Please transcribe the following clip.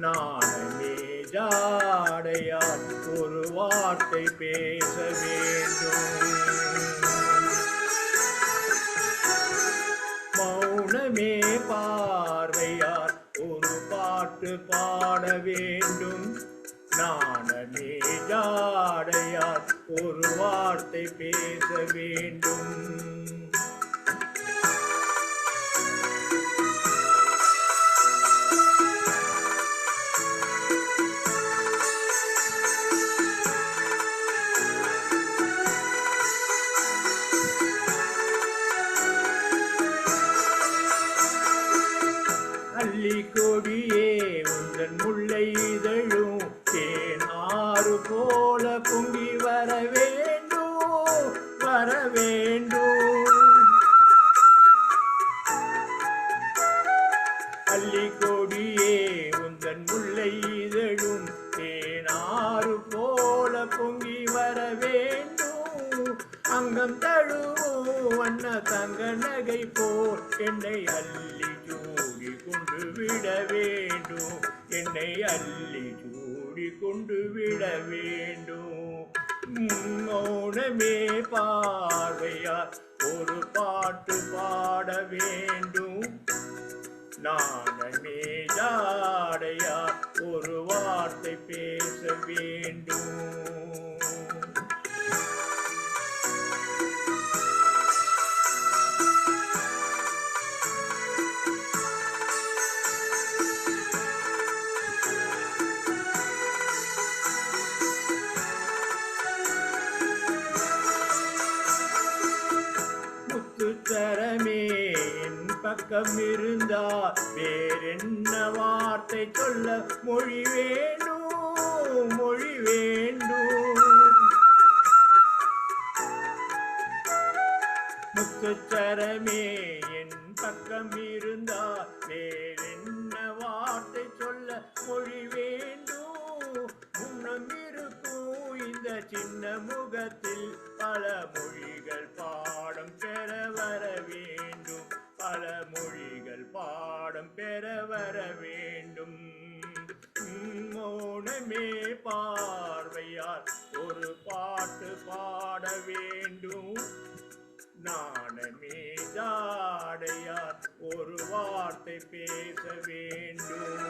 நாணமே ஜாடையால் ஒரு வார்த்தை பேச வேண்டும். மௌனமே பார்வையால் ஒரு பாட்டு பாட வேண்டும். நாணமே ஜாடையால் ஒரு வார்த்தை பேச வேண்டும். அள்ளி கொடியே உந்தன் முல்லை இதழும் தேனாறு போல பொங்கி வர வேண்டும், வர வேண்டும். அள்ளி கொடியே உந்தன் முல்லை இதழும் தேனாறு போல பொங்கி வர வேண்டும். அங்கம் தழுவும் வண்ண தங்க நகை போல் என்னை அள்ளி ஜோடி கொண்டு விட வேண்டும், என்னை அள்ளி ஜோடி கொண்டு விட வேண்டும். மௌனமே பார்வையால் ஒரு பாட்டு பாட வேண்டும். நாணமே ஜாடையால் ஒரு வார்த்தை பேச வேண்டும். முத்துச்சரமே என் பக்கம் இருந்தால் வேறென்ன வார்த்தை சொல்ல மொழி வேண்டும், மொழி வேண்டும். முத்துச்சரமே என் பக்கம் இருந்தால் வேறென்ன வார்த்தை சொல்ல மொழி வேண்டும். முன்னம் இருக்கும் இந்த சின்ன முகத்தில் பல மொழிகள் பாடம் பெற வர வேண்டும், பல மொழிகள் பாடம் பெற வர வேண்டும். மௌனமே பார்வையால் ஒரு பாட்டு பாட வேண்டும். நாணமே ஜாடையால் ஒரு வார்த்தை பேச வேண்டும்.